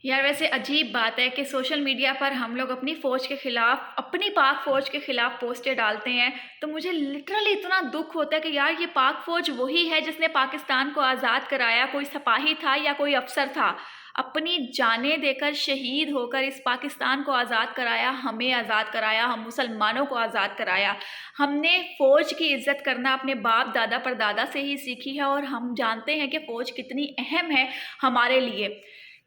यार वैसे अजीब बात है कि सोशल मीडिया पर हम लोग अपनी फ़ौज के ख़िलाफ़, अपनी पाक फ़ौज के ख़िलाफ़ पोस्टें डालते हैं। तो मुझे लिटरली इतना दुख होता है कि यार ये पाक फ़ौज वही है जिसने पाकिस्तान को आज़ाद कराया। कोई सिपाही था या कोई अफ़सर था, अपनी जानें देकर शहीद होकर इस पाकिस्तान को आज़ाद कराया, हमें आज़ाद कराया, हम मुसलमानों को आज़ाद कराया। हमने फ़ौज की इज़्ज़त करना अपने बाप दादा परदादा से ही सीखी है और हम जानते हैं कि फ़ौज कितनी अहम है हमारे लिए।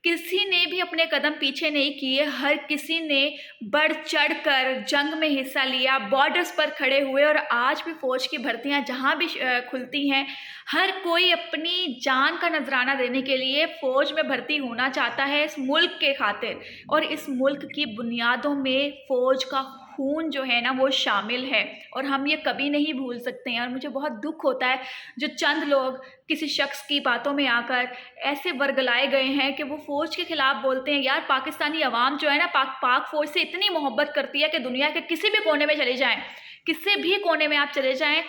किसी ने भी अपने कदम पीछे नहीं किए, हर किसी ने बढ़ चढ़ कर जंग में हिस्सा लिया, बॉर्डर्स पर खड़े हुए और आज भी फ़ौज की भर्तियां जहां भी खुलती हैं, हर कोई अपनी जान का नजराना देने के लिए फ़ौज में भर्ती होना चाहता है इस मुल्क के खातिर। और इस मुल्क की बुनियादों में फ़ौज का खून जो है ना वो शामिल है और हम ये कभी नहीं भूल सकते हैं। और मुझे बहुत दुख होता है जो चंद लोग किसी शख्स की बातों में आकर ऐसे वर्गलाए गए हैं कि वो फ़ौज के ख़िलाफ़ बोलते हैं। यार पाकिस्तानी अवाम जो है ना पाक फ़ौज से इतनी मोहब्बत करती है कि दुनिया के किसी भी कोने में चले जाएं, किसी भी कोने में आप चले जाएं,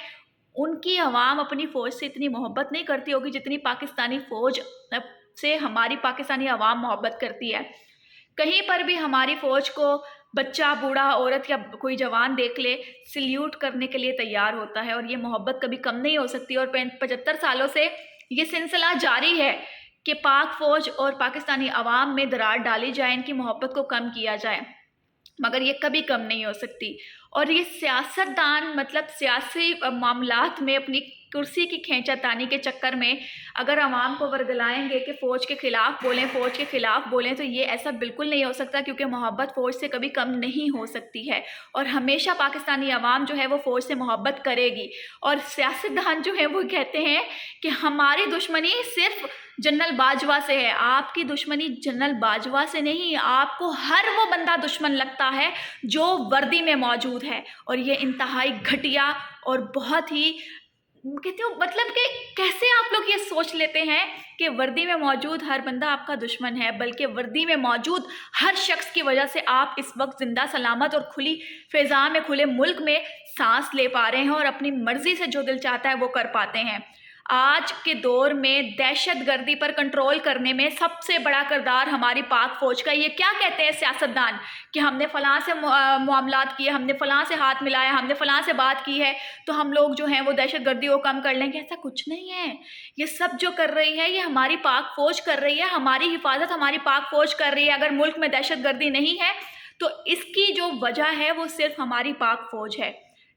उनकी अवाम अपनी फ़ौज से इतनी मोहब्बत नहीं करती होगी जितनी पाकिस्तानी फ़ौज से हमारी पाकिस्तानी अवाम मोहब्बत करती है। कहीं पर भी हमारी फ़ौज को बच्चा, बूढ़ा, औरत या कोई जवान देख ले, सल्यूट करने के लिए तैयार होता है और ये मोहब्बत कभी कम नहीं हो सकती। और 75 सालों से ये सिलसिला जारी है कि पाक फ़ौज और पाकिस्तानी अवाम में दरार डाली जाए, इनकी मोहब्बत को कम किया जाए, मगर ये कभी कम नहीं हो सकती। और ये सियासतदान मतलब सियासी मामलात में अपनी कुर्सी की खींचातानी के चक्कर में अगर आवाम को वर्गलाएंगे कि फ़ौज के ख़िलाफ़ बोलें, फ़ौज के ख़िलाफ़ बोलें, तो ये ऐसा बिल्कुल नहीं हो सकता, क्योंकि मोहब्बत फ़ौज से कभी कम नहीं हो सकती है और हमेशा पाकिस्तानी अवाम जो है वो फ़ौज से मोहब्बत करेगी। और सियासतदान जो है वो कहते हैं कि हमारी दुश्मनी सिर्फ जनरल बाजवा से है। आपकी दुश्मनी जनरल बाजवा से नहीं, आपको हर वो बंदा दुश्मन लगता है जो वर्दी में मौजूद है। और ये इंतहाई घटिया और बहुत ही कहते हो मतलब कि कैसे आप लोग ये सोच लेते हैं कि वर्दी में मौजूद हर बंदा आपका दुश्मन है, बल्कि वर्दी में मौजूद हर शख्स की वजह से आप इस वक्त जिंदा सलामत और खुली फिजा में, खुले मुल्क में सांस ले पा रहे हैं और अपनी मर्जी से जो दिल चाहता है वो कर पाते हैं। आज के दौर में दहशतगर्दी पर कंट्रोल करने में सबसे बड़ा किरदार हमारी पाक फ़ौज का। ये क्या कहते हैं सियासतदान कि हमने फ़लाँ से मामलात किए, हमने फ़लाँ से हाथ मिलाया, हमने फ़लाँ से बात की है, तो हम लोग जो हैं वो दहशतगर्दी को कम कर लेंगे। ऐसा कुछ नहीं है। ये सब जो कर रही है ये हमारी पाक फ़ौज कर रही है, हमारी हिफाजत हमारी पाक फ़ौज कर रही है। अगर मुल्क में दहशतगर्दी नहीं है तो इसकी जो वजह है वो सिर्फ हमारी पाक फ़ौज है।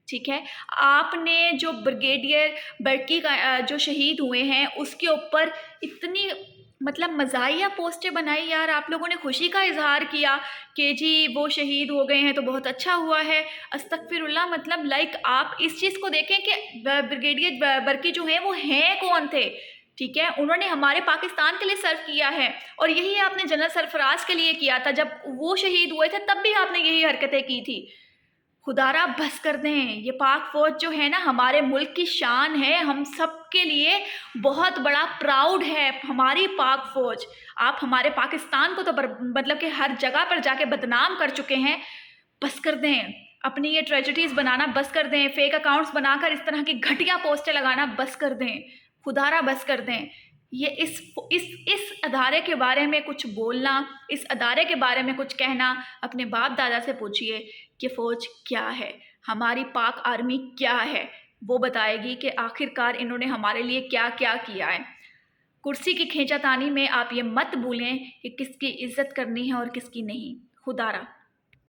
ठीक है, आपने जो ब्रिगेडियर बर्की का जो शहीद हुए हैं उसके ऊपर इतनी मतलब मज़ाहिया पोस्टें बनाई। यार आप लोगों ने खुशी का इजहार किया कि जी वो शहीद हो गए हैं तो बहुत अच्छा हुआ है। अस्तगफिरुल्लाह, मतलब लाइक आप इस चीज़ को देखें कि ब्रिगेडियर बर्की जो है वो हैं कौन थे। ठीक है, उन्होंने हमारे पाकिस्तान के लिए सर्व किया है और यही आपने जनरल सरफराज के लिए किया था। जब वो शहीद हुए थे तब भी आपने यही हरकतें की थी। खुदारा बस कर दें। ये पाक फ़ौज जो है ना हमारे मुल्क की शान है, हम सब के लिए बहुत बड़ा प्राउड है हमारी पाक फ़ौज। आप हमारे पाकिस्तान को तो मतलब कि हर जगह पर जाके बदनाम कर चुके हैं। बस कर दें, अपनी ये ट्रेजेडीज़ बनाना बस कर दें, फेक अकाउंट्स बनाकर इस तरह की घटिया पोस्टें लगाना बस कर दें, खुदारा बस कर दें। ये इस अदारे के बारे में कुछ बोलना, इस अदारे के बारे में कुछ कहना, अपने बाप दादा से पूछिए कि फ़ौज क्या है, हमारी पाक आर्मी क्या है। वो बताएगी कि आखिरकार इन्होंने हमारे लिए क्या क्या किया है। कुर्सी की खींचातानी में आप ये मत भूलें कि किसकी इज्जत करनी है और किसकी नहीं। खुदारा।